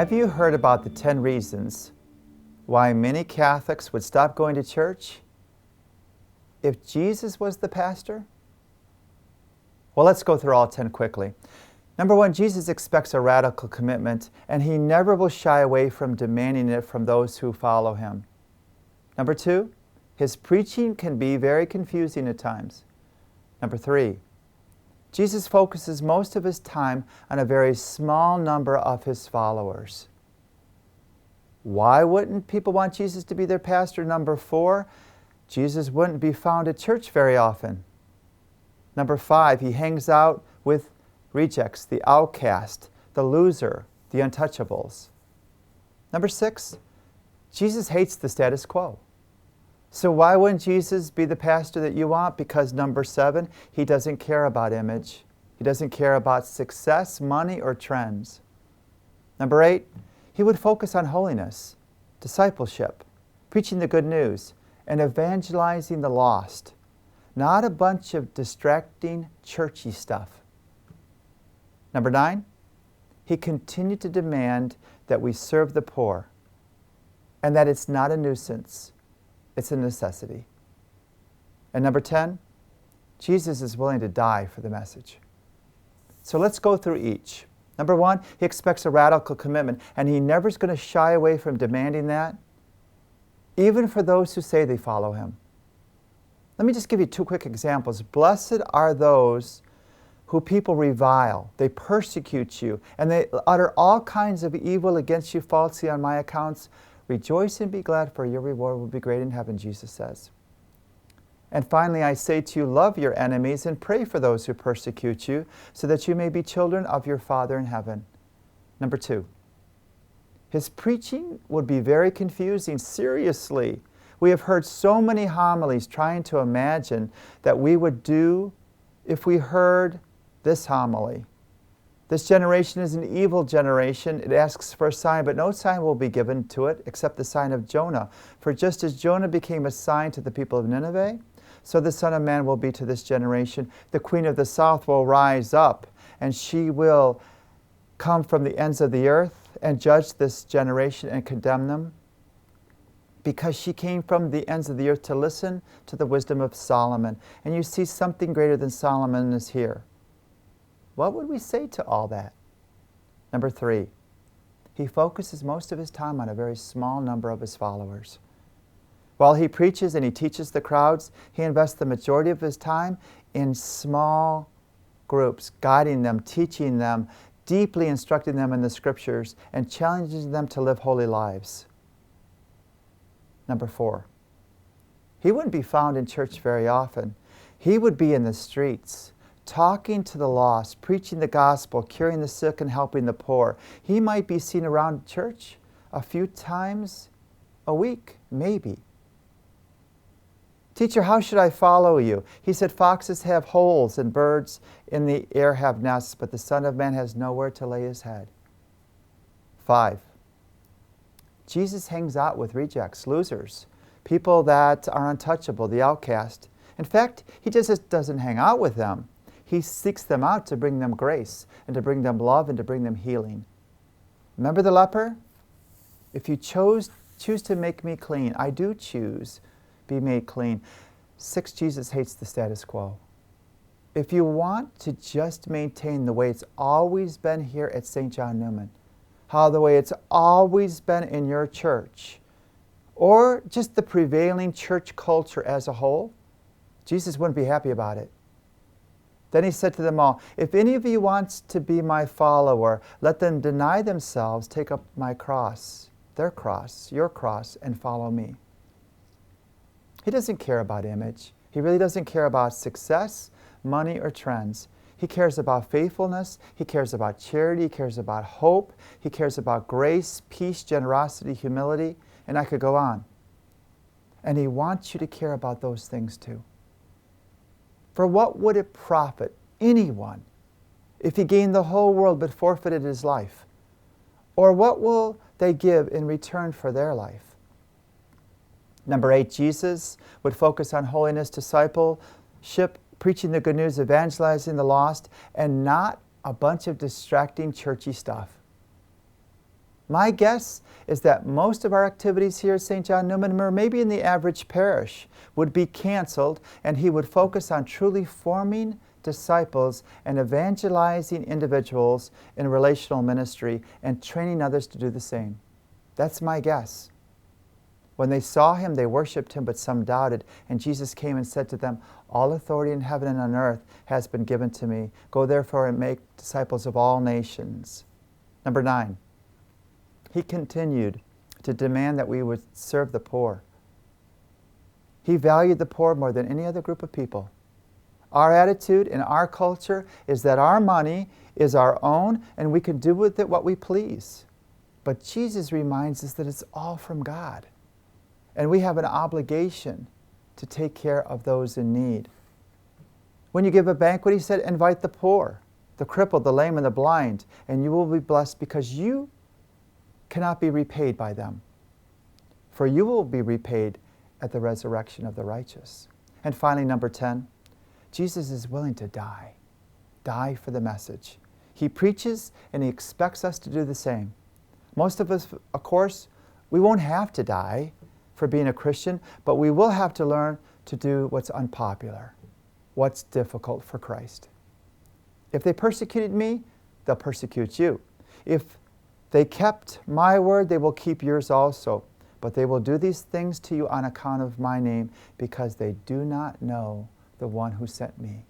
Have you heard about the 10 reasons why many Catholics would stop going to church if Jesus was the pastor? Well, let's go through all 10 quickly. Number one, Jesus expects a radical commitment, and he never will shy away from demanding it from those who follow him. Number two, his preaching can be very confusing at times. Number three, Jesus focuses most of his time on a very small number of his followers. Why wouldn't people want Jesus to be their pastor? Number four, Jesus wouldn't be found at church very often. Number five, he hangs out with rejects, the outcast, the loser, the untouchables. Number six, Jesus hates the status quo. So why wouldn't Jesus be the pastor that you want? Because number seven, he doesn't care about image. He doesn't care about success, money, or trends. Number eight, he would focus on holiness, discipleship, preaching the good news, and evangelizing the lost. Not a bunch of distracting, churchy stuff. Number nine, he continued to demand that we serve the poor and that it's not a nuisance, it's a necessity. And number 10, Jesus is willing to die for the message. So let's go through each. Number one, he expects a radical commitment, and he never is going to shy away from demanding that, even for those who say they follow him. Let me just give you two quick examples. Blessed are those who people revile, they persecute you, and they utter all kinds of evil against you falsely on my accounts. Rejoice and be glad, for your reward will be great in heaven, Jesus says. And finally, I say to you, love your enemies and pray for those who persecute you, so that you may be children of your Father in heaven. Number two, his preaching would be very confusing. Seriously, we have heard so many homilies trying to imagine that we would do if we heard this homily. This generation is an evil generation. It asks for a sign, but no sign will be given to it except the sign of Jonah. For just as Jonah became a sign to the people of Nineveh, so the Son of Man will be to this generation. The Queen of the South will rise up, and she will come from the ends of the earth and judge this generation and condemn them, because she came from the ends of the earth to listen to the wisdom of Solomon. And you see something greater than Solomon is here. What would we say to all that? Number three, he focuses most of his time on a very small number of his followers. While he preaches and he teaches the crowds, he invests the majority of his time in small groups, guiding them, teaching them, deeply instructing them in the scriptures, and challenging them to live holy lives. Number four, he wouldn't be found in church very often. He would be in the streets, talking to the lost, preaching the gospel, curing the sick, and helping the poor. He might be seen around church a few times a week, maybe. Teacher, how should I follow you? He said, foxes have holes and birds in the air have nests, but the Son of Man has nowhere to lay his head. 5, Jesus hangs out with rejects, losers, people that are untouchable, the outcast. In fact, he just doesn't hang out with them. He seeks them out to bring them grace and to bring them love and to bring them healing. Remember the leper? If you choose to make me clean, I do choose, be made clean. 6, Jesus hates the status quo. If you want to just maintain the way it's always been here at St. John Newman, how the way it's always been in your church, or just the prevailing church culture as a whole, Jesus wouldn't be happy about it. Then he said to them all, if any of you wants to be my follower, let them deny themselves, take up my cross, their cross, your cross, and follow me. He doesn't care about image. He really doesn't care about success, money, or trends. He cares about faithfulness. He cares about charity. He cares about hope. He cares about grace, peace, generosity, humility, and I could go on. And he wants you to care about those things too. For what would it profit anyone if he gained the whole world but forfeited his life? Or what will they give in return for their life? Number 8, Jesus would focus on holiness, discipleship, preaching the good news, evangelizing the lost, and not a bunch of distracting churchy stuff. My guess is that most of our activities here at St. John Newman, or maybe in the average parish, would be canceled, and he would focus on truly forming disciples and evangelizing individuals in relational ministry and training others to do the same. That's my guess. When they saw him, they worshiped him, but some doubted. And Jesus came and said to them, "All authority in heaven and on earth has been given to me. Go therefore and make disciples of all nations." Number 9, he continued to demand that we would serve the poor. He valued the poor more than any other group of people. Our attitude in our culture is that our money is our own and we can do with it what we please. But Jesus reminds us that it's all from God. And we have an obligation to take care of those in need. When you give a banquet, he said, invite the poor, the crippled, the lame, and the blind, and you will be blessed because you cannot be repaid by them. For you will be repaid at the resurrection of the righteous. And finally, number 10, Jesus is willing to die for the message. He preaches and he expects us to do the same. Most of us, of course, we won't have to die for being a Christian, but we will have to learn to do what's unpopular, what's difficult for Christ. If they persecuted me, they'll persecute you. If they kept my word, they will keep yours also. But they will do these things to you on account of my name, because they do not know the one who sent me.